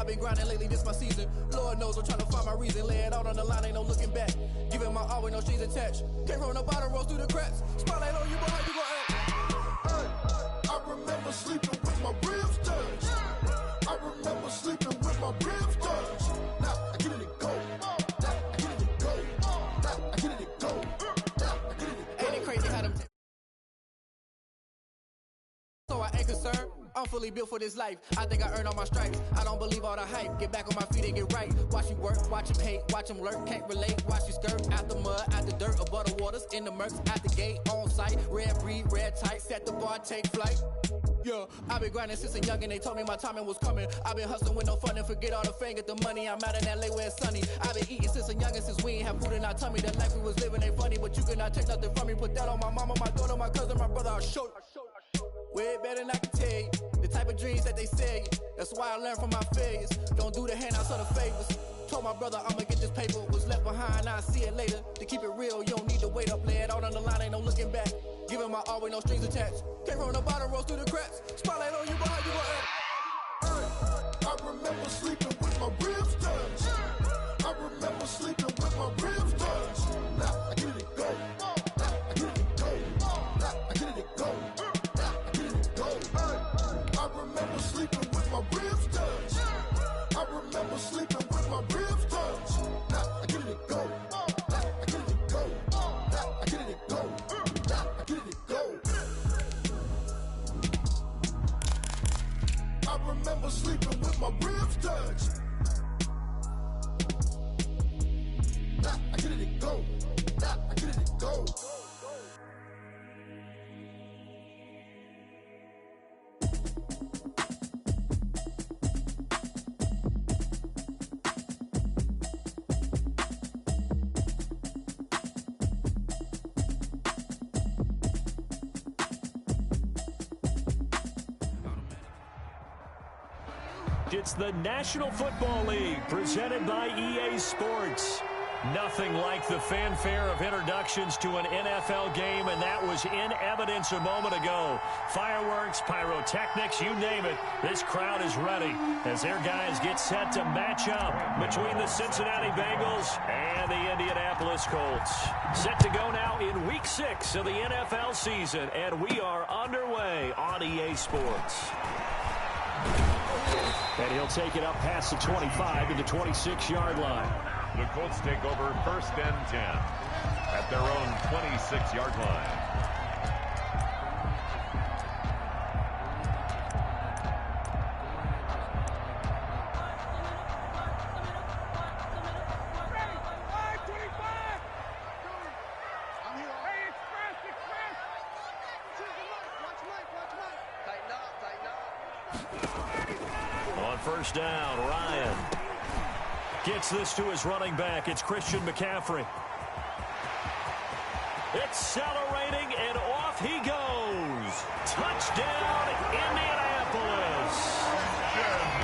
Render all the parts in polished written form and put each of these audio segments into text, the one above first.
been grinding lately, this my season. Lord knows I'm trying to find my reason. Lay it out on the line, ain't no looking back. Giving my all with no strings attached. Came from the bottom, rose through the cracks. Spotlight on you, but how you gon' act? Hey, I remember sleeping with my ribs touched. I remember sleeping with my ribs touched. Now I get it and go. Now I get it and go. Now I get it and go. Now I get it and go. Ain't it crazy how them so I ain't concerned. I'm fully built for this life. I think I earned all my stripes. I don't believe all the hype. Get back on my feet and get right. Watch you work, watch him hate, watch him lurk. Can't relate, watch you skirt. Out the mud, out the dirt, above the waters, in the murks, out the gate, on site. Red breed, red tight, set the bar, take flight. Yeah, I've been grinding since a young and they told me my timing was coming. I've been hustling with no fun and forget all the fame, get the money. I'm out in LA where it's sunny. I've been eating since a young and since we ain't have food in our tummy. The life we was living ain't funny, but you cannot take nothing from me. Put that on my mama, my daughter, my cousin, my brother, I'll show you. Way better than I can tell you. The type of dreams that they sell you. That's why I learned from my failures. Don't do the handouts or the favors. Told my brother I'ma get this paper. Was left behind, I'll see it later. To keep it real, you don't need to wait up. Lay it out on the line, ain't no looking back. Giving my all with no strings attached. Came from the bottom, rose through the cracks. Spotlight on you, but how you gon' act? I remember sleeping with my ribs touched. I remember sleeping with my ribs touched. Now I get it and go. Now I get it and go. Now I get it and go. Now I get it and go. I remember sleeping with my ribs touched. I remember sleeping with my ribs touched. Now I get it and go. Now I get it and go. Now I get it and go. Now I get it and go. I remember sleeping with my ribs touched. Now I get it and go. Now I get it and go. It's the National Football League presented by EA Sports. Nothing like the fanfare of introductions to an NFL game, and that was in evidence a moment ago. Fireworks, pyrotechnics, you name it. This crowd is ready as their guys get set to match up between the Cincinnati Bengals and the Indianapolis Colts. Set to go now in Week 6 of the NFL season, and we are underway on EA Sports. And he'll take it up past the 25 to the 26-yard line. The Colts take over 1st and 10 at their own 26-yard line. On 1st down, Ryan gets this to his running back. It's Christian McCaffrey. Accelerating, and off he goes. Touchdown, Indianapolis.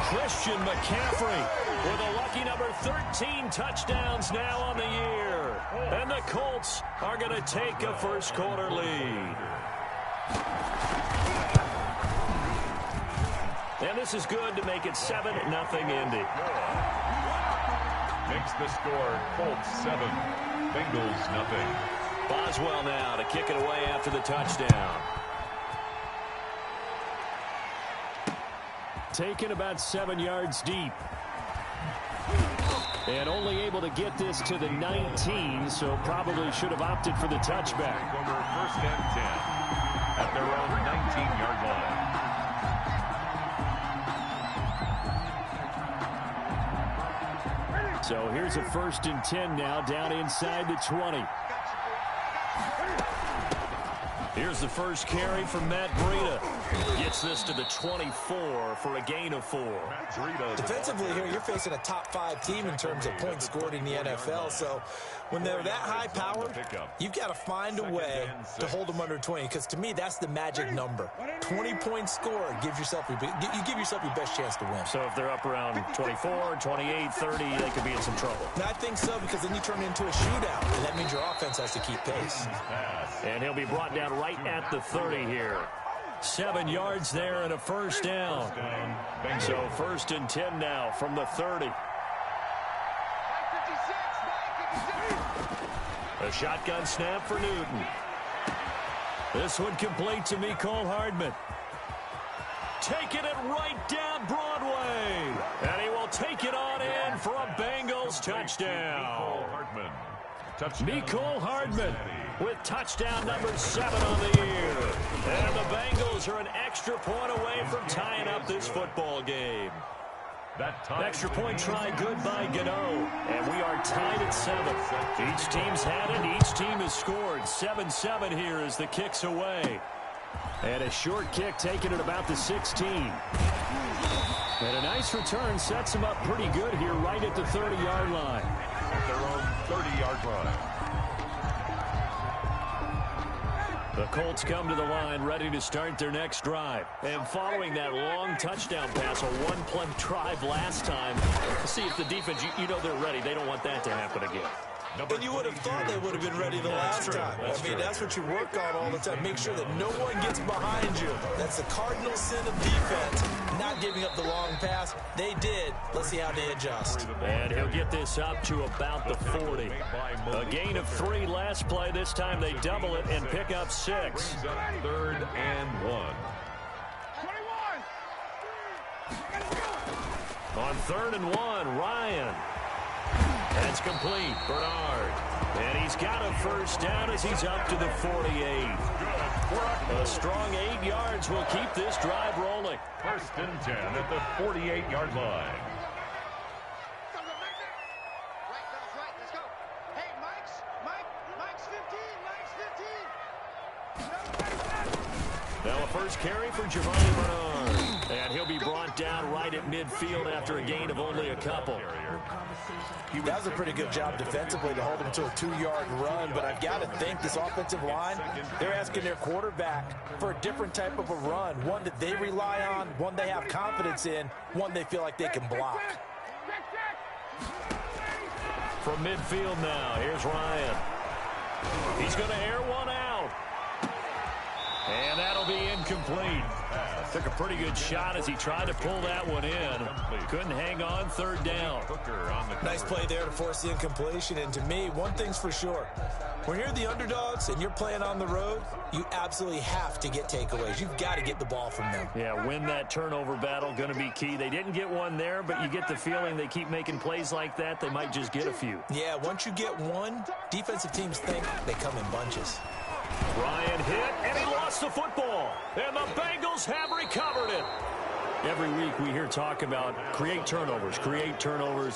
Christian McCaffrey with a lucky number 13 touchdowns now on the year. And the Colts are going to take a first-quarter lead. And this is good to make it 7-0 Indy. Makes the score Colts 7, Bengals nothing. Boswell now to kick it away after the touchdown. Taken about 7 yards deep. And only able to get this to the 19, so probably should have opted for the touchback. Over 1st and 10 at their own 19-yard line. So here's a 1st and 10 now, down inside the 20. Here's the first carry from Matt Breida. Gets this to the 24 for a gain of 4. Defensively here, you're facing a top 5 team in terms of points scored in the NFL. So when they're that high powered, you've got to find a way to hold them under 20. Because to me, that's the magic number. 20-point score gives yourself you give yourself your best chance to win. So if they're up around 24, 28, 30, they could be in some trouble. And I think so, because then you turn it into a shootout, and that means your offense has to keep pace. And he'll be brought down right at the 30 here. 7 yards there and a first down. So 1st and 10 now from the 30. A shotgun snap for Newton. This one complete to Mecole Hardman. Taking it right down Broadway. And he will take it on in for a Bengals touchdown. Mecole Hardman with touchdown number 7 on the year. And the Bengals are an extra point away from tying up this football game. Extra point try good by Gano. And we are tied at 7. Each team's had it. Each team has scored. 7-7 here as the kick's away. And a short kick taken at about the 16. And a nice return sets him up pretty good here right at the 30-yard line. At their own 30-yard line. The Colts come to the line ready to start their next drive. And following that long touchdown pass, a one-play drive last time, see if the defense, you know they're ready. They don't want that to happen again. And you would have thought they would have been ready the last time. I mean, that's what you work on all the time. Make sure that no one gets behind you. That's the cardinal sin of defense, not giving up the long pass. They did. Let's see how they adjust. And he'll get this up to about the 40. A gain of 3 last play. This time they double it and pick up 6. 3rd and 1. On 3rd and 1, Ryan. That's complete. Bernard. And he's got a first down as he's up to the 48. A strong 8 yards will keep this drive rolling. 1st and 10 at the 48-yard line. Let's go. Hey, Mike's 15. Now a first carry for Giovanni Bernard. And he'll be brought down right at midfield after a gain of only a couple. That was a pretty good job defensively to hold him to a 2-yard run, but I've got to think this offensive line, they're asking their quarterback for a different type of a run, one that they rely on, one they have confidence in, one they feel like they can block. From midfield now, here's Ryan. He's going to air one out. And that'll be incomplete. Took a pretty good shot as he tried to pull that one in. Couldn't hang on. 3rd down. Nice play there to force the incompletion. And to me, one thing's for sure. When you're the underdogs and you're playing on the road, you absolutely have to get takeaways. You've got to get the ball from them. Yeah, win that turnover battle, going to be key. They didn't get one there, but you get the feeling they keep making plays like that, they might just get a few. Yeah, once you get one, defensive teams think they come in bunches. Ryan hit, and he lost the football. And the Bengals have recovered it. Every week we hear talk about create turnovers.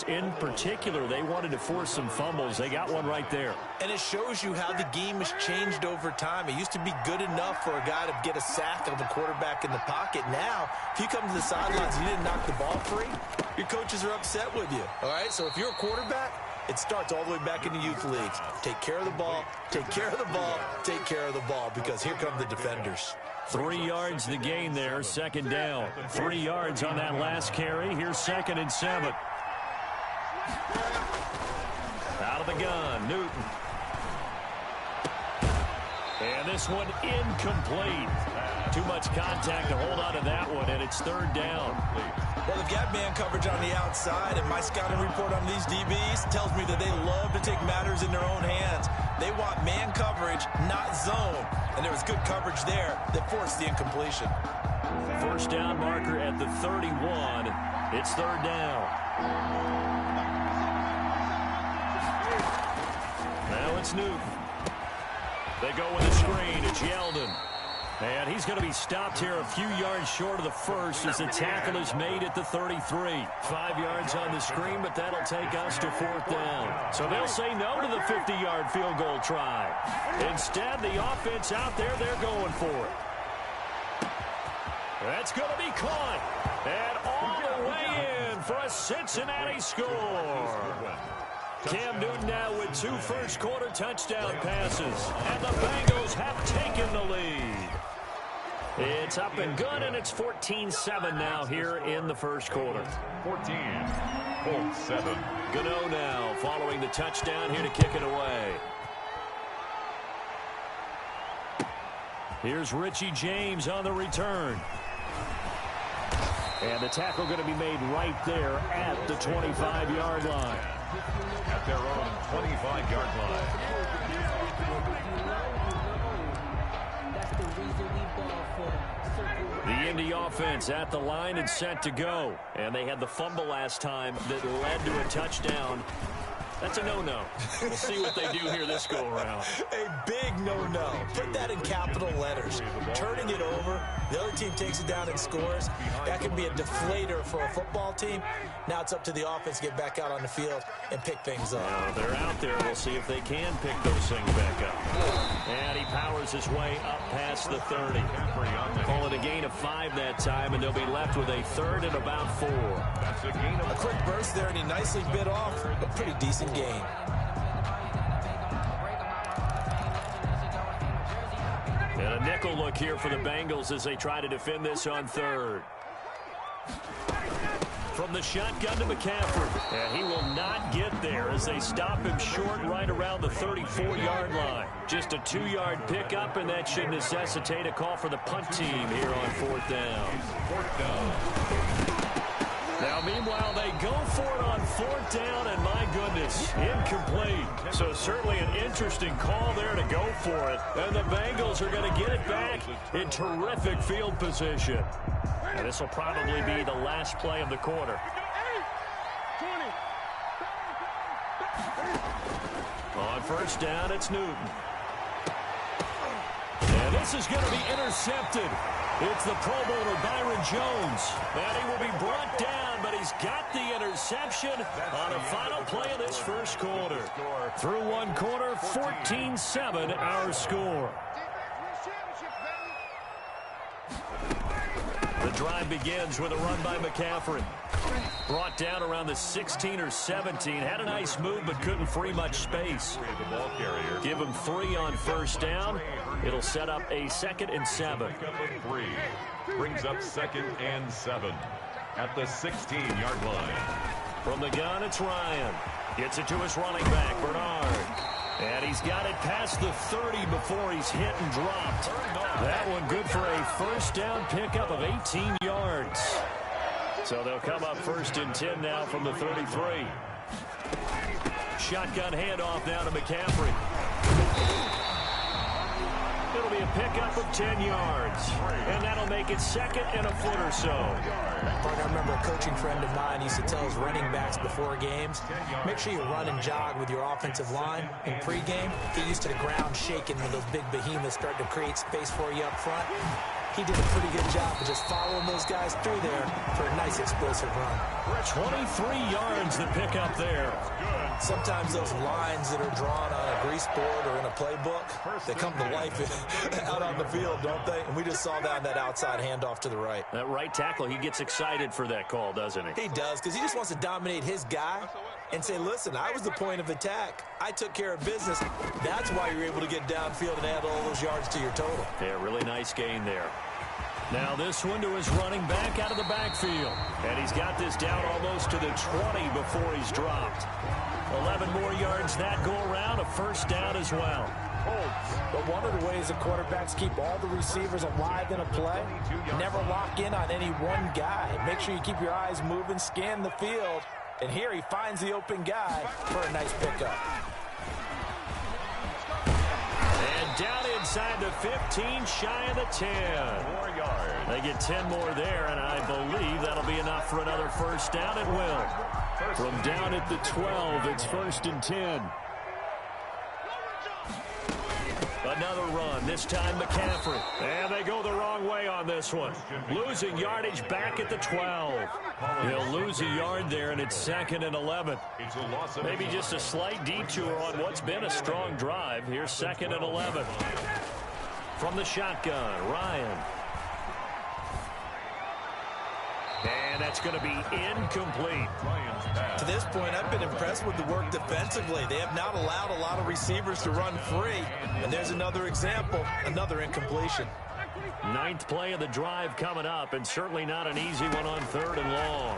In particular, they wanted to force some fumbles. They got one right there. And it shows you how the game has changed over time. It used to be good enough for a guy to get a sack of a quarterback in the pocket. Now, if you come to the sidelines and you didn't knock the ball free, your coaches are upset with you. All right, so if you're a quarterback, it starts all the way back in the youth leagues. Take care of the ball, take care of the ball, take care of the ball, because here come the defenders. 3 yards the gain there, 2nd down. 3 yards on that last carry. Here's 2nd and 7. Out of the gun, Newton. And this one incomplete. Too much contact to hold on to that one, and it's 3rd down. Well, they've got man coverage on the outside, and my scouting report on these DBs tells me that they love to take matters in their own hands. They want man coverage, not zone. And there was good coverage there that forced the incompletion. First down marker at the 31. It's 3rd down. Now it's Newton. They go with a screen. It's Yeldon. And he's going to be stopped here a few yards short of the first as the tackle is made at the 33. 5 yards on the screen, but that'll take us to 4th down. So they'll say no to the 50-yard field goal try. Instead, the offense out there, they're going for it. That's going to be caught. And all the way in for a Cincinnati score. Cam Newton now with 2 first-quarter touchdown passes. And the Bengals have taken the lead. It's up and good, and it's 14-7 now here in the first quarter. 14-7. Gano now following the touchdown here to kick it away. Here's Richie James on the return. And the tackle going to be made right there at the 25-yard line. At their own 25-yard line. The Indy offense at the line and set to go. And they had the fumble last time that led to a touchdown. That's a no-no. We'll see what they do here this go-around. A big no-no. Put that in capital letters. Turning it over, the other team takes it down and scores. That can be a deflator for a football team. Now it's up to the offense to get back out on the field and pick things up. Now they're out there. We'll see if they can pick those things back up. And he powers his way up past the 30. Call it a gain of 5 that time, and they'll be left with a third and about 4. That's a gain of a quick burst there, and he nicely bit off a pretty decent gain. And a nickel look here for the Bengals as they try to defend this on third. From the shotgun to McCaffrey. And he will not get there as they stop him short right around the 34-yard line. Just a 2-yard pickup, and that should necessitate a call for the punt team here on 4th down. Now, meanwhile, they go for it on 4th down, and my goodness, incomplete. So certainly an interesting call there to go for it. And the Bengals are going to get it back in terrific field position. And this will probably be the last play of the quarter. On 1st down, it's Newton. And this is going to be intercepted. It's the Pro Bowler Byron Jones. And he will be brought down, but he's got the interception on the final play of this first quarter. Through one quarter, 14-7 our score. The drive begins with a run by McCaffrey. Brought down around the 16 or 17. Had a nice move, but couldn't free much space. Give him 3 on 1st down. It'll set up a 2nd and 7. 3 brings up 2nd and 7 at the 16-yard line. From the gun, it's Ryan. Gets it to his running back, Bernard. And he's got it past the 30 before he's hit and dropped. That one good for a 1st down pickup of 18 yards. So they'll come up 1st and 10 now from the 33. Shotgun handoff now to McCaffrey. It'll be a pickup of 10 yards. And that'll make it 2nd and a foot or so. I remember a coaching friend of mine used to tell his running backs before games, make sure you run and jog with your offensive line in pregame. Get used to the ground shaking when those big behemoths start to create space for you up front. He did a pretty good job of just following those guys through there for a nice explosive run. 23 yards the pickup there. Sometimes those lines that are drawn on a grease board or in a playbook, they come to life out on the field, don't they? And we just saw that outside handoff to the right. That right tackle, he gets excited for that call, doesn't he? He does, because he just wants to dominate his guy and say, listen, I was the point of attack. I took care of business. That's why you're able to get downfield and add all those yards to your total. Yeah, really nice gain there. Now this one to his running back out of the backfield. And he's got this down almost to the 20 before he's dropped. 11 more yards that go around, a 1st down as well. But one of the ways the quarterbacks keep all the receivers alive in a play, never lock in on any one guy. Make sure you keep your eyes moving, scan the field. And here he finds the open guy for a nice pickup. And down inside the 15, shy of the 10. 4 yards. They get 10 more there, and I believe that'll be enough for another 1st down. It will. From down at the 12, it's 1st and 10. Another run, this time McCaffrey. And they go the wrong way on this one. Losing yardage back at the 12. He'll lose a yard there, and it's 2nd and 11. Maybe just a slight detour on what's been a strong drive. Here's 2nd and 11. From the shotgun, Ryan. And that's going to be incomplete. To this point, I've been impressed with the work defensively. They have not allowed a lot of receivers to run free. And there's another example, another incompletion. 9th play of the drive coming up, and certainly not an easy one on 3rd and long.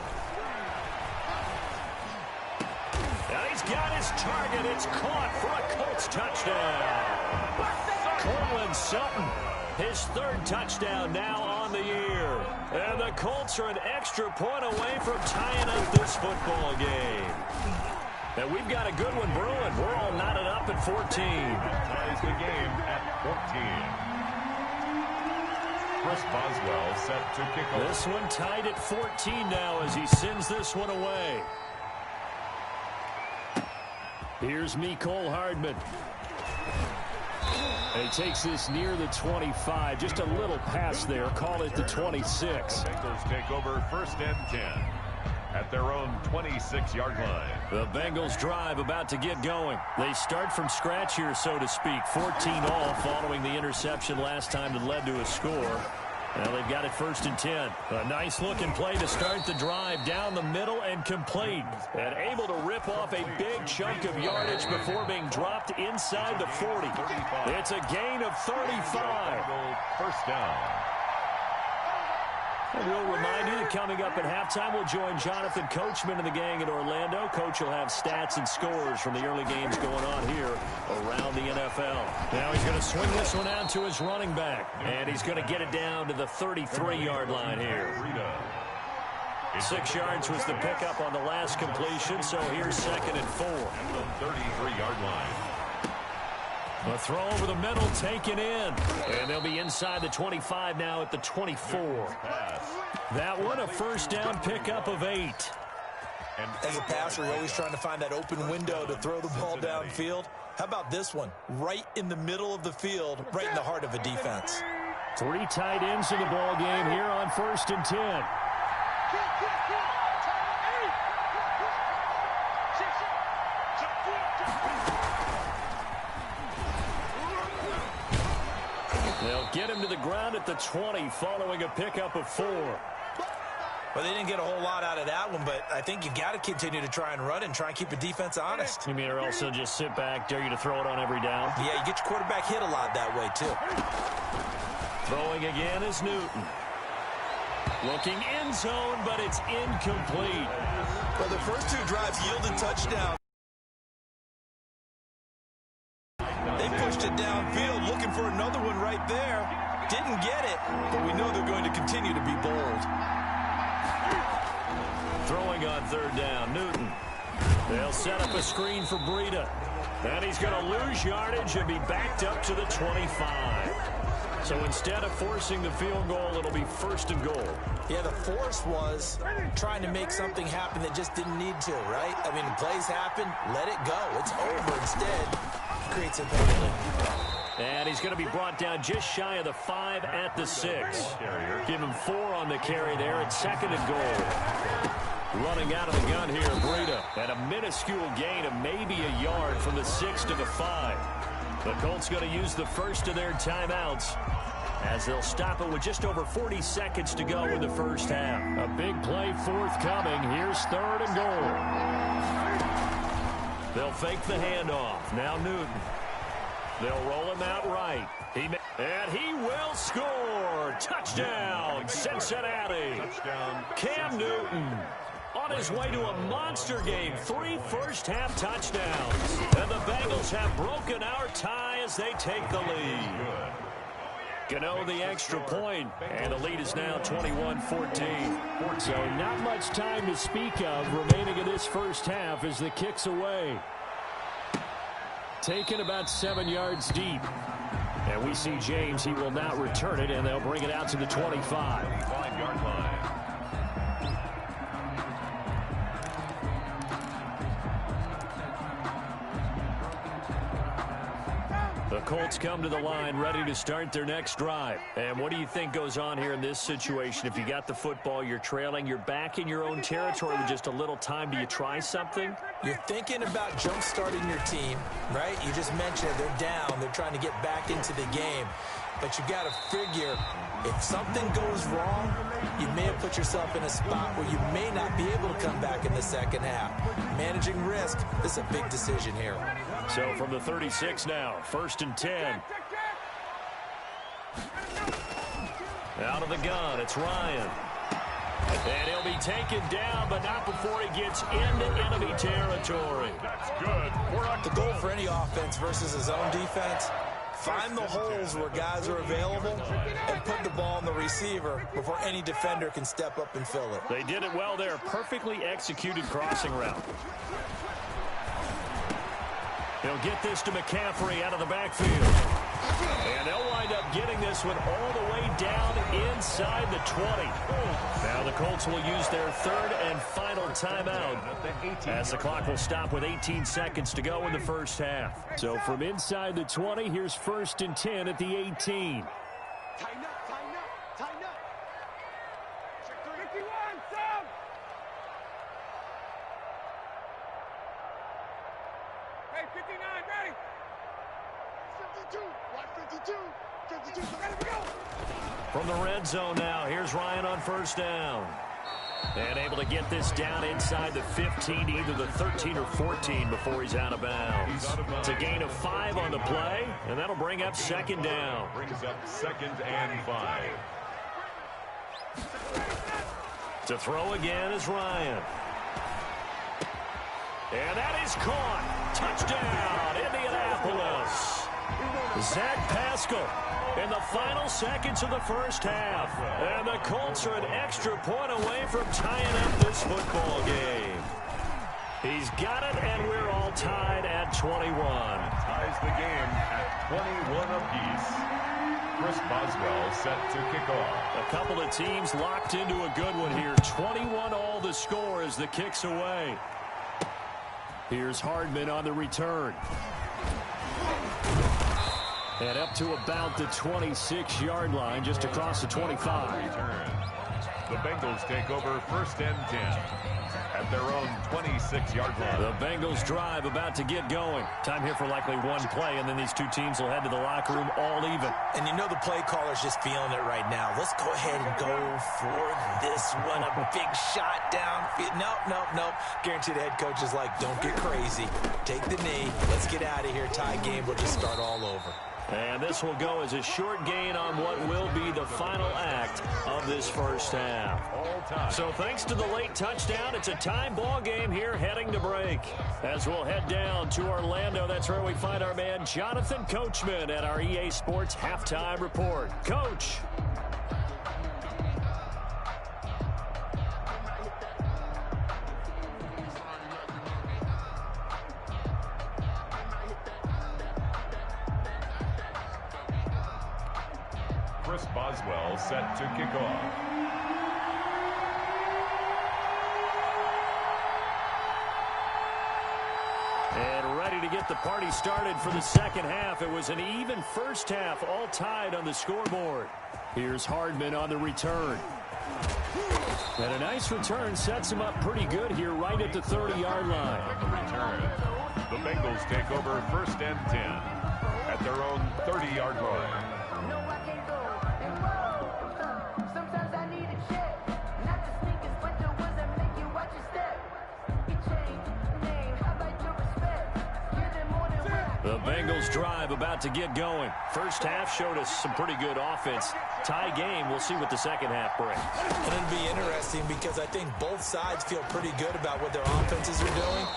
And he's got his target. It's caught for a Colts touchdown. Courtland Sutton. His third touchdown now on the year. And the Colts are an extra point away from tying up this football game. And we've got a good one brewing. We're all knotted up at 14. Ties the game at 14. Chris Boswell set to kick off. This one tied at 14 now as he sends this one away. Here's Mecole Hardman. And he takes this near the 25. Just a little pass there. Call it the 26. Bengals take over 1st and 10 at their own 26-yard line. The Bengals drive about to get going. They start from scratch here, so to speak. 14 all following the interception last time that led to a score. Now they've got it 1st and 10. A nice-looking play to start the drive down the middle and complete. And able to rip off a big chunk of yardage before being dropped inside the 40. It's a gain of 35. 1st down. And we'll remind you that coming up at halftime, we'll join Jonathan Coachman and the gang in Orlando. Coach will have stats and scores from the early games going on here around the NFL. Now he's going to swing this one out to his running back. And he's going to get it down to the 33-yard line here. 6 yards was the pickup on the last completion, so here's 2nd and 4. At the 33-yard line. A throw over the middle taken in. And they'll be inside the 25 now at the 24. That one a 1st down pickup of 8. As a passer, you're always trying to find that open window to throw the ball downfield. How about this one? Right in the middle of the field, right in the heart of a defense. 3 tight ends in the ball game here on 1st and 10. They'll get him to the ground at the 20 following a pickup of 4. Well, they didn't get a whole lot out of that one, but I think you got to continue to try and run and try and keep the defense honest. You mean or also just sit back, dare you to throw it on every down? Yeah, you get your quarterback hit a lot that way, too. Throwing again is Newton. Looking end zone, but it's incomplete. Well, the first 2 drives yielded touchdowns. They pushed it downfield, looking for another one right there. Didn't get it, but we know they're going to continue to be bold. Throwing on 3rd down, Newton. They'll set up a screen for Breida. And he's going to lose yardage and be backed up to the 25. So instead of forcing the field goal, it'll be 1st and goal. Yeah, the force was trying to make something happen that just didn't need to, right? I mean, plays happen, let it go. It's over. Instead, creates a penalty. And he's going to be brought down just shy of the 5 at the 6. Give him 4 on the carry there at 2nd and goal. Running out of the gun here, Breida. At a minuscule gain of maybe a yard from the 6 to the 5. The Colts going to use the first of their timeouts as they'll stop it with just over 40 seconds to go in the first half. A big play forthcoming. Here's 3rd and goal. They'll fake the handoff. Now Newton. They'll roll him out right. And he will score. Touchdown, Cincinnati. Touchdown. Cam Newton on his way to a monster game. 3 first-half touchdowns. And the Bengals have broken our tie as they take the lead. Gano the extra point, and the lead is now 21-14. So not much time to speak of remaining in this first half as the kick's away. Taken about 7 yards deep. And we see James, he will not return it, and they'll bring it out to the 25. 25-yard line. The Colts come to the line ready to start their next drive. And what do you think goes on here in this situation? If you got the football, you're trailing, you're back in your own territory with just a little time. Do you try something? You're thinking about jump-starting your team, right? You just mentioned it. They're down. They're trying to get back into the game. But you got to figure, if something goes wrong, you may have put yourself in a spot where you may not be able to come back in the second half. Managing risk, this is a big decision here. So from the 36 now, 1st and 10. Out of the gun, it's Ryan. And he'll be taken down, but not before he gets into enemy territory. That's good. The goal for any offense versus his own defense, Find the holes where guys are available and put the ball on the receiver before any defender can step up and fill it. They did it well there. Perfectly executed crossing route. He'll get this to McCaffrey out of the backfield. And they'll wind up getting this one all the way down inside the 20. Now the Colts will use their third and final timeout as the clock will stop with 18 seconds to go in the first half. So from inside the 20, here's 1st and 10 at the 18. Tighten up, tighten up, tighten up. Check 51, Sam. Hey, 59, ready. 52, watch 52. 52, ready to go. From the red zone now, here's Ryan on 1st down. And able to get this down inside the 15, either the 13 or 14 before he's out of bounds. It's a gain of 5 on the play, and that'll bring up 2nd down. Brings up 2nd and 5. To throw again is Ryan. And that is caught. Touchdown, Indianapolis. Zach Pascal in the final seconds of the first half. And the Colts are an extra point away from tying up this football game. He's got it, and we're all tied at 21. Ties the game at 21 apiece. Chris Boswell set to kick off. A couple of teams locked into a good one here. 21 all the score as the kick's away. Here's Hardman on the return. And up to about the 26-yard line, just across the 25. The Bengals take over 1st and 10 at their own 26-yard line. The Bengals drive about to get going. Time here for likely one play, and then these two teams will head to the locker room all even. And you know the play caller's just feeling it right now. Let's go ahead and go for this one. A big shot downfield. Nope. Guarantee the head coach is like, don't get crazy. Take the knee. Let's get out of here. Tie game. We'll just start all over. And this will go as a short gain on what will be the final act of this first half. So thanks to the late touchdown, it's a tie ball game here heading to break. As we'll head down to Orlando, that's where we find our man Jonathan Coachman at our EA Sports Halftime Report. Coach. Chris Boswell set to kick off. And ready to get the party started for the second half. It was an even first half, all tied on the scoreboard. Here's Hardman on the return. And a nice return sets him up pretty good here right at the 30-yard line. On the return, the Bengals take over 1st and 10 at their own 30-yard line. The Bengals drive about to get going. First half showed us some pretty good offense. Tie game, we'll see what the second half brings. And it'll be interesting because I think both sides feel pretty good about what their offenses are doing.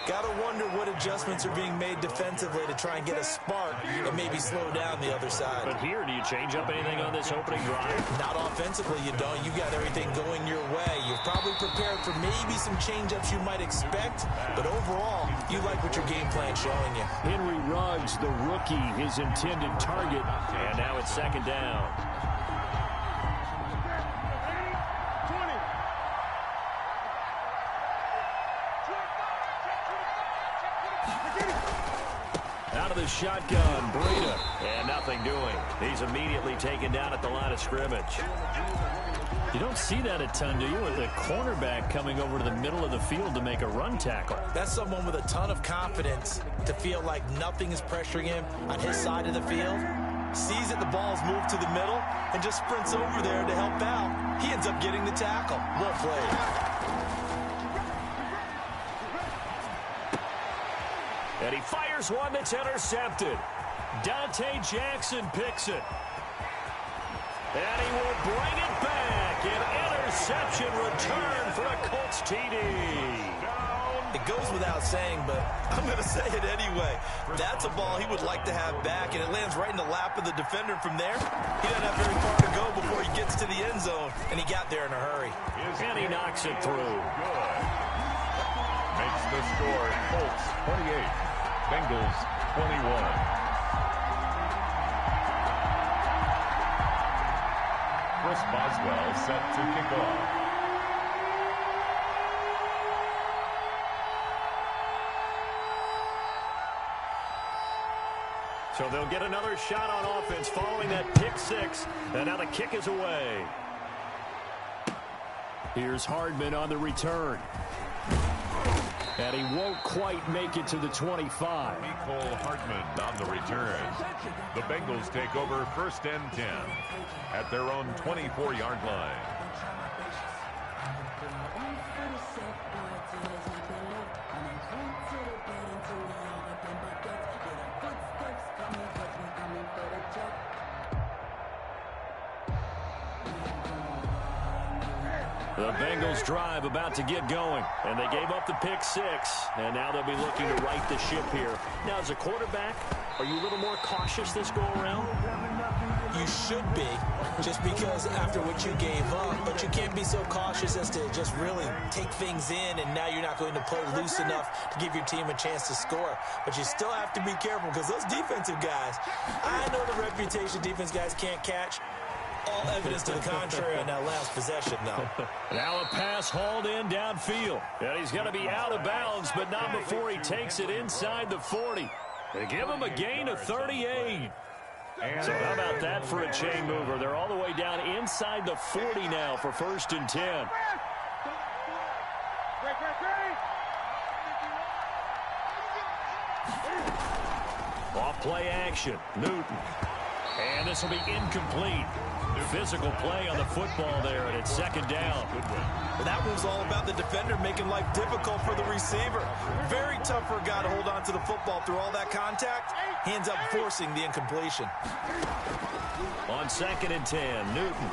Got to wonder what adjustments are being made defensively to try and get a spark and maybe slow down the other side. But here, do you change up anything on this opening drive? Not offensively, you don't. You got everything going your way. You've probably prepared for maybe some change-ups you might expect, but overall, you like what your game plan's showing you. Henry Ruggs, the rookie, his intended target, and now it's 2nd down. Out of the shotgun, Breida, and nothing doing. He's immediately taken down at the line of scrimmage. You don't see that a ton, do you, with the cornerback coming over to the middle of the field to make a run tackle? That's someone with a ton of confidence to feel like nothing is pressuring him on his side of the field. Sees that the ball's moved to the middle and just sprints over there to help out. He ends up getting the tackle. Well played. And he fires one that's intercepted. Dante Jackson picks it. And he will bring it back. An interception return for a Colts TD. Down It goes without saying, but I'm going to say it anyway. That's a ball he would like to have back, and it lands right in the lap of the defender from there. He doesn't have very far to go before he gets to the end zone, and he got there in a hurry. And he knocks it through. Good. Makes the score Colts 28, Bengals 21. Chris Boswell set to kick off. So they'll get another shot on offense following that pick six. And now the kick is away. Here's Hardman on the return. And he won't quite make it to the 25. Mecole Hardman on the return. The Bengals take over 1st and 10 at their own 24-yard line. The Bengals drive about to get going, and they gave up the pick six, and now they'll be looking to right the ship here. Now, as a quarterback, are you a little more cautious this go-around? You should be, just because after what you gave up, but you can't be so cautious as to just really take things in, and now you're not going to play loose enough to give your team a chance to score. But you still have to be careful, because those defensive guys, I know the reputation defense guys can't catch. All evidence to the contrary on that last possession, though. Now a pass hauled in downfield. And he's going to be out of bounds, but not before he takes it inside the 40. They give him a gain of 38. So how about that for a chain mover? They're all the way down inside the 40 now for 1st and 10. Off play action. Newton. And this will be incomplete. Physical play on the football there, and it's 2nd down. Well, that was all about the defender making life difficult for the receiver. Very tough for a guy to hold on to the football through all that contact. He ends up forcing the incompletion. On 2nd and 10, Newton.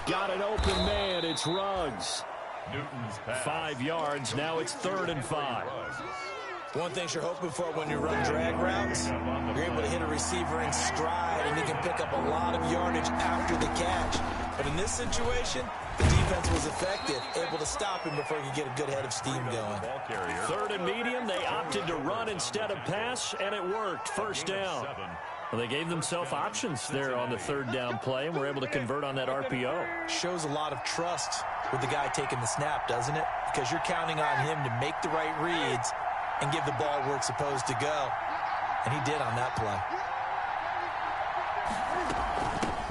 Got an open man. It's Ruggs. Newton's pass. 5 yards. Now it's 3rd and 5. One thing you're hoping for when you run drag routes, you're able to hit a receiver in stride, and he can pick up a lot of yardage after the catch. But in this situation, the defense was effective, able to stop him before he could get a good head of steam going. 3rd and medium, they opted to run instead of pass, and it worked. 1st down. Well, they gave themselves options there on the 3rd down play, and were able to convert on that RPO. Shows a lot of trust with the guy taking the snap, doesn't it? Because you're counting on him to make the right reads and give the ball where it's supposed to go. And he did on that play.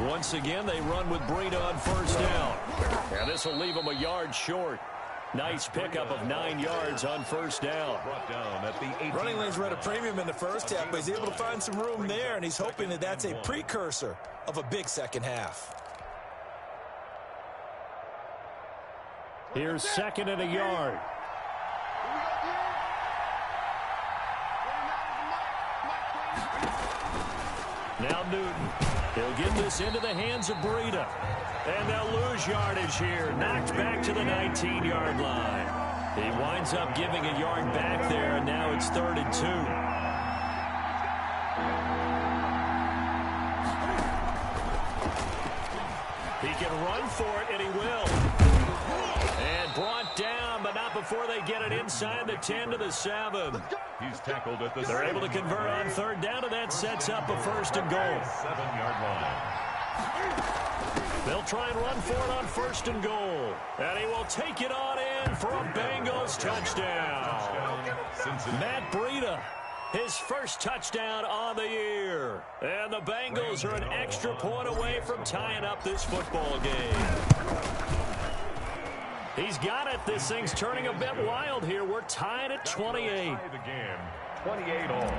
Once again, they run with Breida on 1st down. And this will leave them a yard short. Nice pickup of 9 yards on 1st down. Running lanes were at a premium in the first half, but he's able to find some room there, and he's hoping that that's a precursor of a big second half. Here's 2nd and a yard. Now Newton. He'll get this into the hands of Breida. And they'll lose yardage here. Knocked back to the 19-yard line. He winds up giving a yard back there, and now it's 3rd and 2. He can run for it, and he will. And brought down, but not before they get it inside the 10 to the 7. He's tackled at the They're able to convert on 3rd down, and that sets up a 1st and goal. 7-yard line. They'll try and run for it on 1st and goal. And he will take it on in for a Bengals touchdown. Matt Breida, his first touchdown on the year. And the Bengals are an extra point away from tying up this football game. He's got it. This thing's turning a bit wild here. We're tied at 28. The game, 28 all.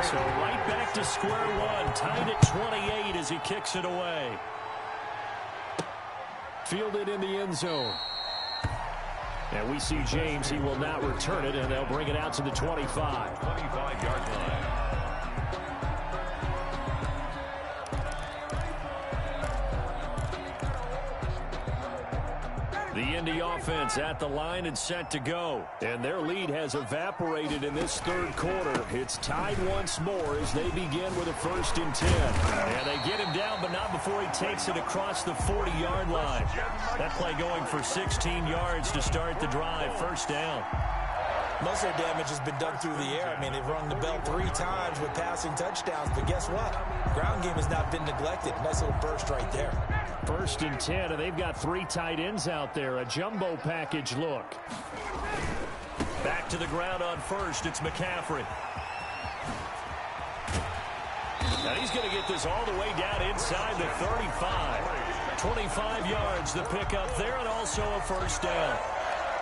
So right back to square one, tied at 28 as he kicks it away. Fielded in the end zone. And we see James. He will not return it, and they'll bring it out to the 25. 25-yard line. The Indy offense at the line and set to go. And their lead has evaporated in this third quarter. It's tied once more as they begin with a 1st and 10. And they get him down, but not before he takes it across the 40-yard line. That play going for 16 yards to start the drive. 1st down. Most of their damage has been done through the air. I mean, they've rung the bell 3 times with passing touchdowns, but guess what? Ground game has not been neglected. Nice little burst right there. 1st and 10, and they've got 3 tight ends out there. A jumbo package look. Back to the ground on 1st. It's McCaffrey. And he's going to get this all the way down inside the 35. 25 yards the pickup there, and also a 1st down.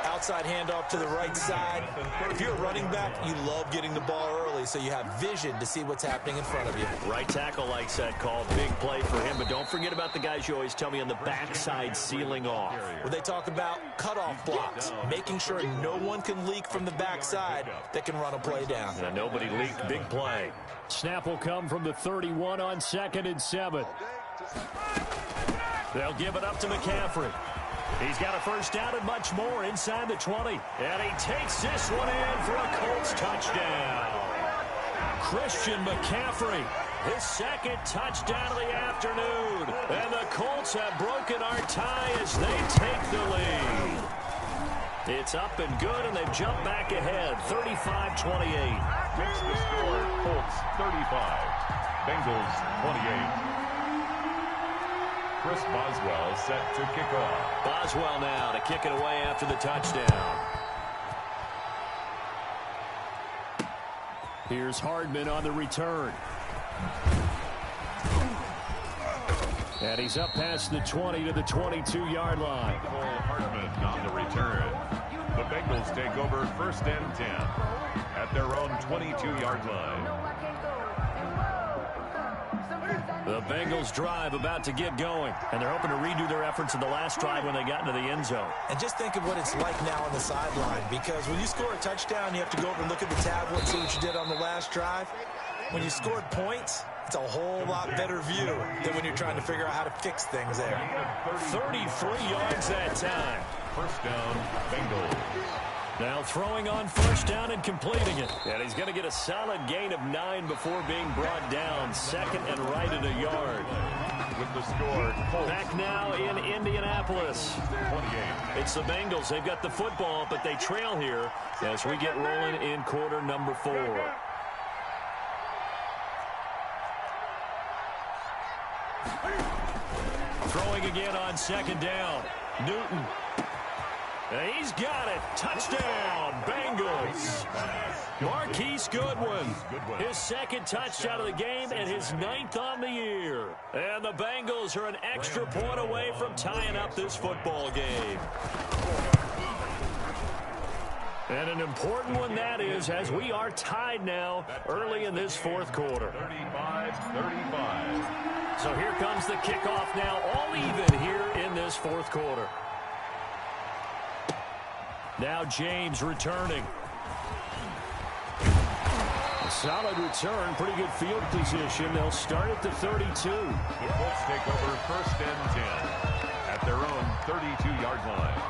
Outside handoff to the right side. If you're a running back, you love getting the ball early so you have vision to see what's happening in front of you. Right tackle likes that call. Big play for him, but don't forget about the guys you always tell me on the backside sealing off. Where they talk about cutoff blocks, making sure no one can leak from the backside that can run a play down. And nobody leaked. Big play. Snap will come from the 31 on 2nd and 7. They'll give it up to McCaffrey. He's got a 1st down and much more inside the 20. And he takes this one in for a Colts touchdown. Christian McCaffrey, his 2nd touchdown of the afternoon. And the Colts have broken our tie as they take the lead. It's up and good, and they've jumped back ahead, 35-28. Makes the score Colts 35, Bengals 28. Chris Boswell set to kick off. Boswell now to kick it away after the touchdown. Here's Hardman on the return. And he's up past the 20 to the 22-yard line. Hardman on the return. The Bengals take over 1st and 10 at their own 22-yard line. The Bengals drive about to get going, and they're hoping to redo their efforts in the last drive when they got into the end zone. And just think of what it's like now on the sideline, because when you score a touchdown, you have to go over and look at the tablet, see what you did on the last drive. When you scored points, it's a whole lot better view than when you're trying to figure out how to fix things there. 33 yards that time. 1st down, Bengals. Now throwing on 1st down and completing it. And he's going to get a solid gain of 9 before being brought down. 2nd and right at a yard. With the score, Colts. Back now in Indianapolis. 28. It's the Bengals. They've got the football, but they trail here as we get rolling in quarter number 4. Throwing again on 2nd down. Newton. He's got it. Touchdown, Bengals. Marquise Goodwin, his 2nd touchdown of the game and his 9th on the year. And the Bengals are an extra point away from tying up this football game. And an important one that is, as we are tied now early in this 4th quarter. 35-35. So here comes the kickoff now, all even here in this 4th quarter. Now James returning. Solid return, pretty good field position. They'll start at the 32. The Colts take over 1st and 10 at their own 32-yard line.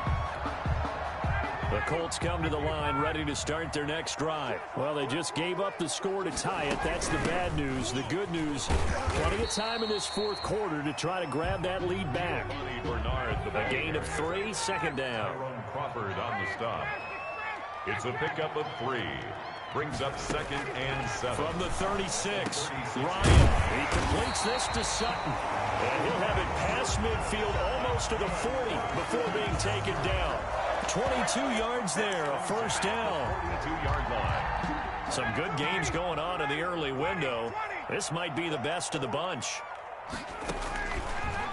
The Colts come to the line ready to start their next drive. Well, they just gave up the score to tie it. That's the bad news. The good news, plenty of time in this 4th quarter to try to grab that lead back. A gain of 3, 2nd down. Crawford on the stop. It's a pickup of 3. Brings up 2nd and 7. From the 36, Ryan. He completes this to Sutton. And he'll have it past midfield almost to the 40 before being taken down. 22 yards there, a 1st down. 42-yard line. Some good games going on in the early window. This might be the best of the bunch.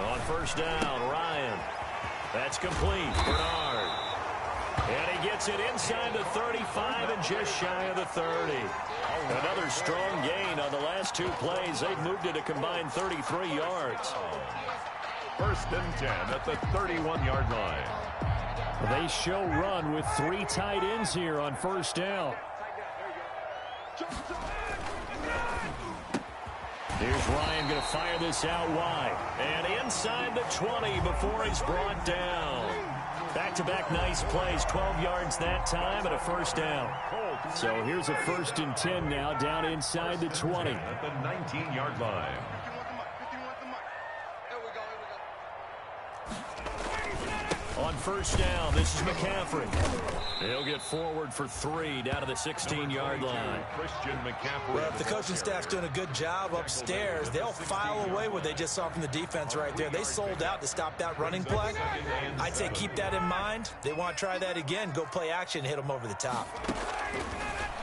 On 1st down, Ryan. That's complete. Bernard. And he gets it inside the 35 and just shy of the 30. Another strong gain on the last 2 plays. They've moved it a combined 33 yards. 1st and 10 at the 31-yard line. They show run with 3 tight ends here on 1st down. Here's Ryan going to fire this out wide. And inside the 20 before he's brought down. Back-to-back nice plays, 12 yards that time and a first down. So here's a 1st and 10 now, down inside the 20. At the 19-yard line. On first down, this is McCaffrey. He'll get forward for 3 down to the 16-yard line. Christian McCaffrey. Well, if the coaching staff's doing a good job upstairs, they'll file away what they just saw from the defense right there. They sold out to stop that running play. I'd say keep that in mind. They want to try that again. Go play action, hit them over the top.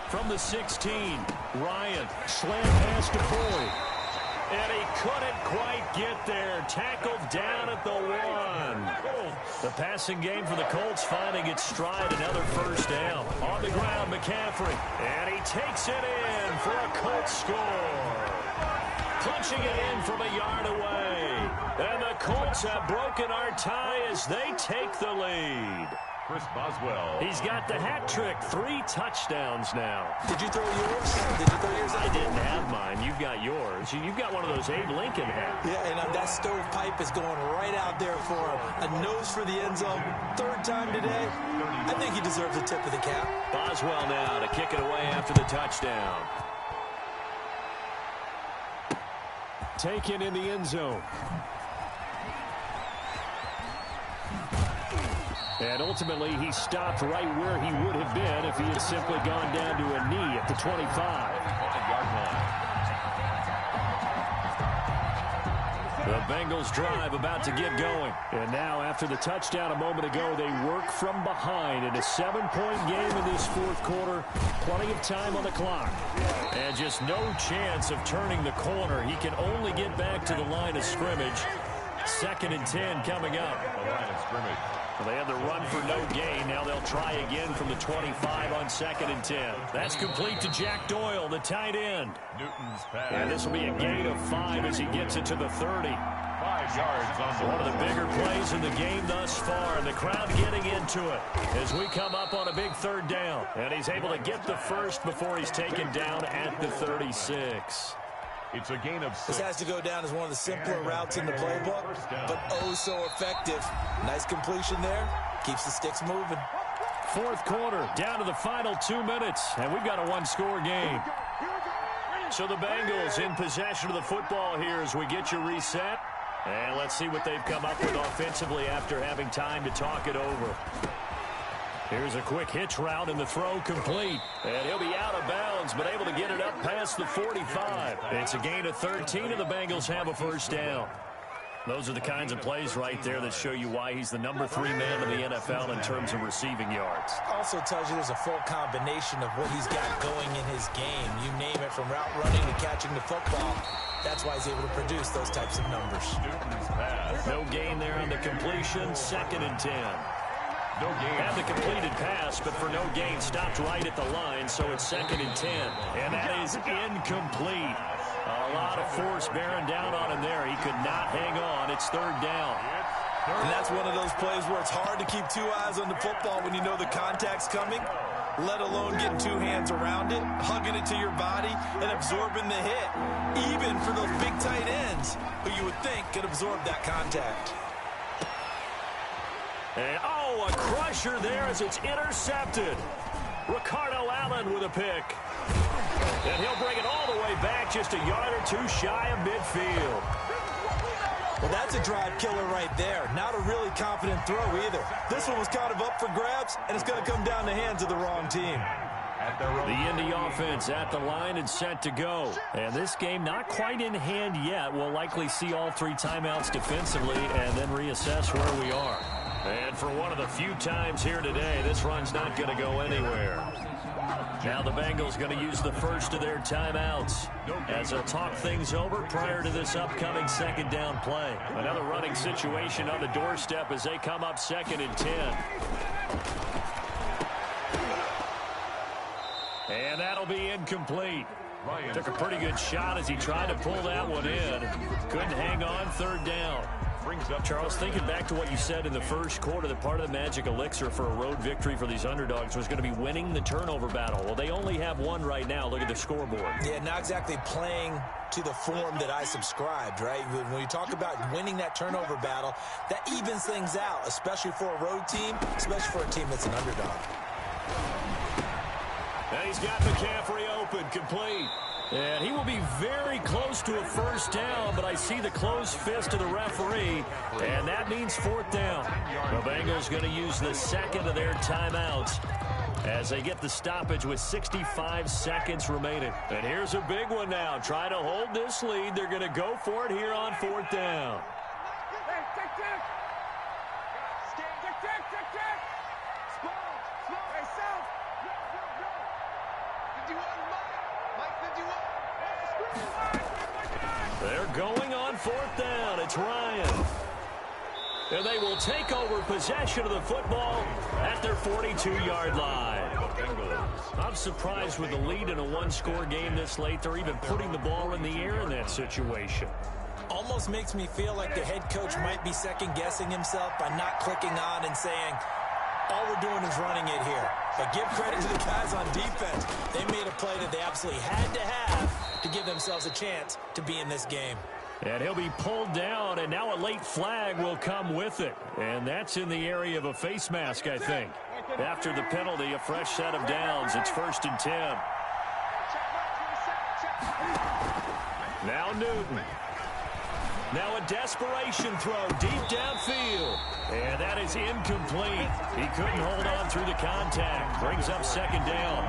From the 16, Ryan, slant pass to Boyd. And he couldn't quite get there. Tackled down at the 1. The passing game for the Colts finding its stride. Another first down. On the ground, McCaffrey. And he takes it in for a Colts score. Punching it in from a yard away. And the Colts have broken our tie as they take the lead. Chris Boswell. He's got the hat trick. 3 touchdowns now. Did you throw yours? I didn't have mine. You've got yours. You've got one of those Abe Lincoln hats. Yeah, and that stovepipe is going right out there for him. A nose for the end zone. 3rd time today. I think he deserves a tip of the cap. Boswell now to kick it away after the touchdown. Taken in the end zone. And ultimately, he stopped right where he would have been if he had simply gone down to a knee at the 25. The Bengals drive about to get going. And now, after the touchdown a moment ago, they work from behind in a 7-point game in this 4th quarter. Plenty of time on the clock. And just no chance of turning the corner. He can only get back to the line of scrimmage. 2nd and 10 coming up. The line of scrimmage. Well, they had the run for no gain. Now they'll try again from the 25 on 2nd and 10. That's complete to Jack Doyle, the tight end. Newton's pass. And this will be a gain of 5 as he gets it to the 30. 5 yards on the One of the bigger plays in the game thus far, and the crowd getting into it as we come up on a big 3rd down. And he's able to get the first before he's taken down at the 36. It's a gain of 6. This has to go down as one of the simpler routes in the playbook, but oh so effective. Nice completion there. Keeps the sticks moving. 4th quarter, down to the final 2 minutes, and we've got a 1-score game. So the Bengals in possession of the football here as we get you reset. And let's see what they've come up with offensively after having time to talk it over. Here's a quick hitch route, and the throw complete. And he'll be out of bounds, but able to get it up past the 45. It's a gain of 13, and the Bengals have a first down. Those are the kinds of plays right there that show you why he's the number 3 man in the NFL in terms of receiving yards. Also tells you there's a full combination of what he's got going in his game. You name it, from route running to catching the football. That's why he's able to produce those types of numbers. No gain there on the completion. 2nd and 10. No gain. Had the completed pass, but for no gain, stopped right at the line, so it's 2nd and 10. And that is incomplete. A lot of force bearing down on him there. He could not hang on. It's 3rd down. And that's one of those plays where it's hard to keep 2 eyes on the football when you know the contact's coming, let alone getting 2 hands around it, hugging it to your body, and absorbing the hit, even for those big tight ends who you would think could absorb that contact. And, oh, a crusher there as it's intercepted. Ricardo Allen with a pick. And he'll bring it all the way back, just a yard or 2 shy of midfield. Well, that's a drive killer right there. Not a really confident throw either. This one was kind of up for grabs, and it's going to come down the hands of the wrong team. The Indy offense at the line and set to go. And this game not quite in hand yet. We'll likely see all 3 timeouts defensively and then reassess where we are. And for one of the few times here today, this run's not going to go anywhere. Now the Bengals going to use the first of their timeouts as they'll talk things over prior to this upcoming 2nd down play. Another running situation on the doorstep as they come up 2nd and 10. And that'll be incomplete. Took a pretty good shot as he tried to pull that one in. Couldn't hang on. 3rd down. brings up Charles, thinking back to what you said in the first quarter, that part of the magic elixir for a road victory for these underdogs was going to be winning the turnover battle. Well, they only have one right now. Look at the scoreboard. Yeah, not exactly playing to the form that I subscribed, right? When you talk about winning that turnover battle, that evens things out, especially for a road team, especially for a team that's an underdog. And he's got McCaffrey open, complete. And he will be very close to a first down, but I see the closed fist of the referee, and that means fourth down. The Bengals going to use the second of their timeouts as they get the stoppage with 65 seconds remaining. And here's a big one now. Try to hold this lead. They're going to go for it here on fourth down. They're going on fourth down. It's Ryan. And they will take over possession of the football at their 42-yard line. I'm surprised with the lead in a one-score game this late. They're even putting the ball in the air in that situation. Almost makes me feel like the head coach might be second-guessing himself by not clicking on and saying, all we're doing is running it here. But give credit to the guys on defense. They made a play that they absolutely had to have to give themselves a chance to be in this game. And he'll be pulled down, and now a late flag will come with it. And that's in the area of a face mask, I think. After the penalty, a fresh set of downs. It's 1st and 10. Now Newton. Now a desperation throw deep downfield. And that is incomplete. He couldn't hold on through the contact. Brings up second down.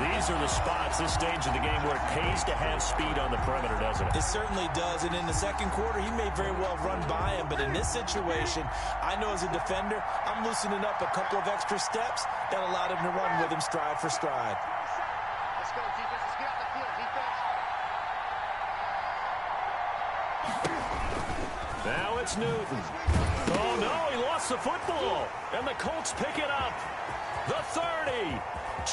These are the spots, this stage of the game, where it pays to have speed on the perimeter, doesn't it? It certainly does. And in the second quarter, he may very well run by him. But in this situation, I know as a defender, I'm loosening up a couple of extra steps that allowed him to run with him stride for stride. Let's go, defense. Let's get out the field, defense. Now it's Newton. Oh, no, he lost the football. And the Colts pick it up. The 30,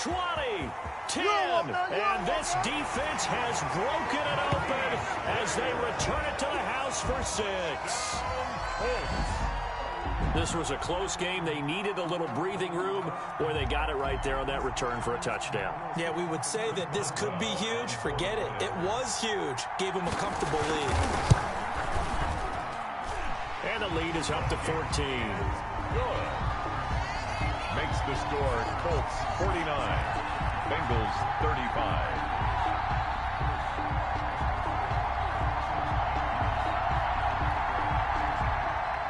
20, 10. And this defense has broken it open as they return it to the house for 6. This was a close game. They needed a little breathing room. Boy, they got it right there on that return for a touchdown. Yeah, we would say that this could be huge. Forget it. It was huge. Gave them a comfortable lead. And the lead is up to 14. Good. Makes the score Colts 49, Bengals 35.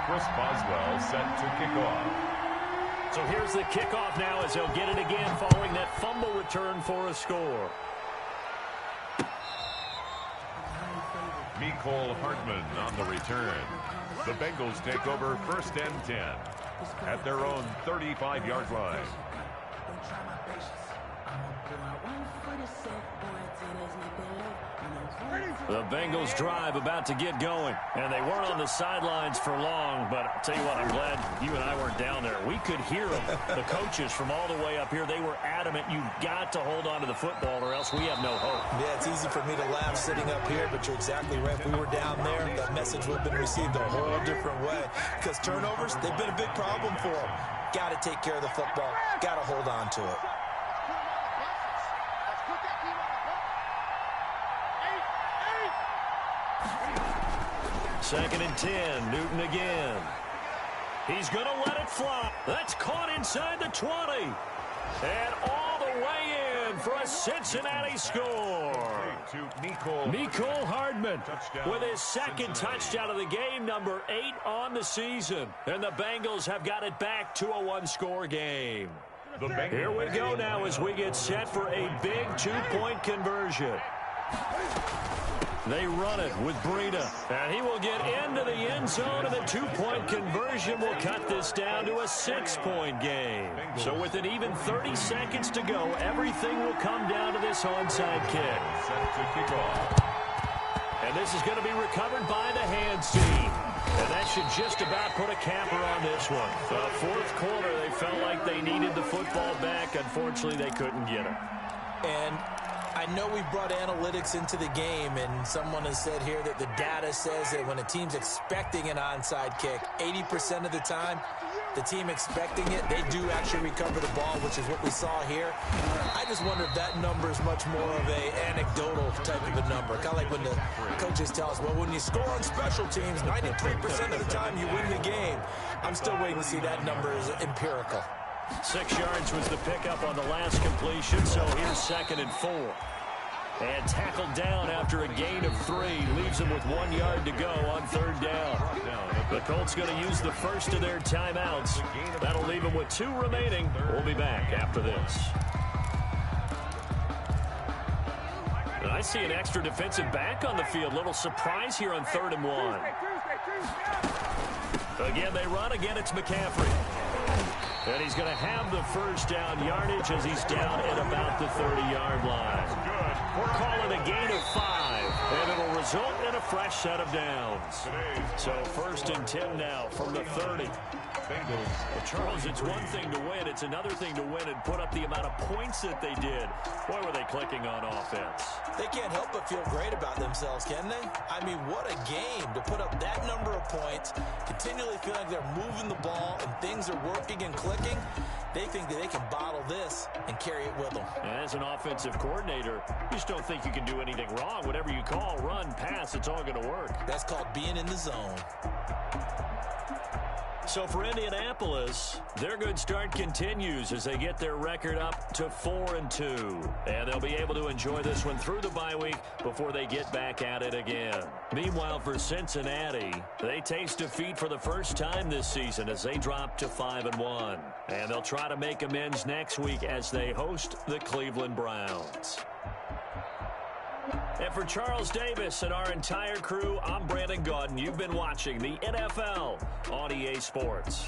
Chris Boswell set to kick off. So here's the kickoff now as they'll get it again following that fumble return for a score. Mecole Hardman on the return. The Bengals take over 1st and 10 at their own 35-yard line. The Bengals drive about to get going, and they weren't on the sidelines for long, but I'll tell you what, I'm glad you and I weren't down there. We could hear them, the coaches from all the way up here. They were adamant, you've got to hold on to the football or else we have no hope. Yeah, it's easy for me to laugh sitting up here, but you're exactly right. If we were down there, that message would have been received a whole different way, because turnovers, they've been a big problem for them. Got to take care of the football. Got to hold on to it. 2nd and 10, Newton again. He's going to let it fly. That's caught inside the 20. And all the way in for a Cincinnati score. Mecole Hardman with his second touchdown of the game, number 8 on the season. And the Bengals have got it back to a one-score game. Here we go now as we get set for a big two-point conversion. They run it with Breida, and he will get into the end zone, and the two-point conversion will cut this down to a 6-point game. So with an even 30 seconds to go, everything will come down to this onside kick. And this is going to be recovered by the hands team. And that should just about put a capper on this one. The fourth quarter, they felt like they needed the football back. Unfortunately, they couldn't get it. And I know we brought analytics into the game, and someone has said here that the data says that when a team's expecting an onside kick, 80% of the time, the team expecting it, they do actually recover the ball, which is what we saw here. I just wonder if that number is much more of an anecdotal type of a number. Kind of like when the coaches tell us, well, when you score on special teams, 93% of the time you win the game. I'm still waiting to see that number is empirical. 6 yards was the pickup on the last completion, so here's 2nd and 4. And tackled down after a gain of 3. Leaves him with 1 yard to go on 3rd down. The Colts going to use the first of their timeouts. That'll leave them with 2 remaining. We'll be back after this. And I see an extra defensive back on the field. Little surprise here on 3rd and 1. Again, they run. Again, it's McCaffrey. And he's going to have the first down yardage as he's down at about the 30-yard line. We're calling a gain of 5, and it'll result in a fresh set of downs. So 1st and 10 now from the 30. Well, Charles, it's one thing to win. It's another thing to win and put up the amount of points that they did. Boy, were they clicking on offense. They can't help but feel great about themselves, can they? I mean, what a game to put up that number of points, continually feel like they're moving the ball and things are working and clicking. They think that they can bottle this and carry it with them. As an offensive coordinator, you just don't think you can do anything wrong. Whatever you call, run, pass, it's all going to work. That's called being in the zone. So for Indianapolis, their good start continues as they get their record up to 4-2. And they'll be able to enjoy this one through the bye week before they get back at it again. Meanwhile, for Cincinnati, they taste defeat for the first time this season as they drop to 5-1. And they'll try to make amends next week as they host the Cleveland Browns. And for Charles Davis and our entire crew, I'm Brandon Gaudin. You've been watching the NFL on EA Sports.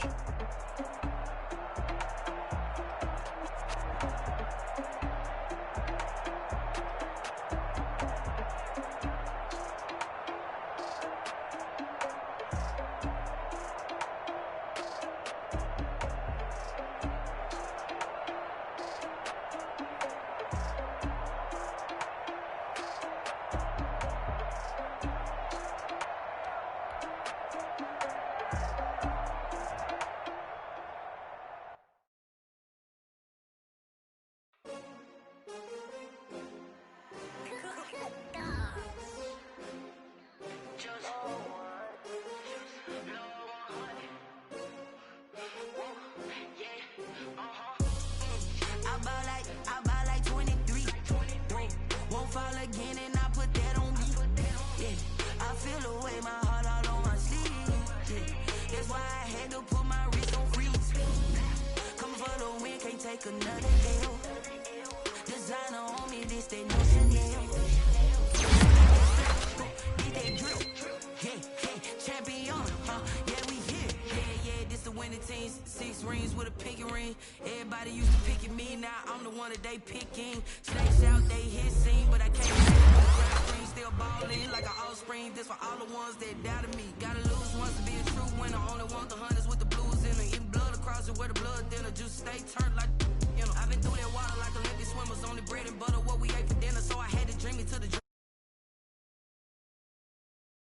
Stay turned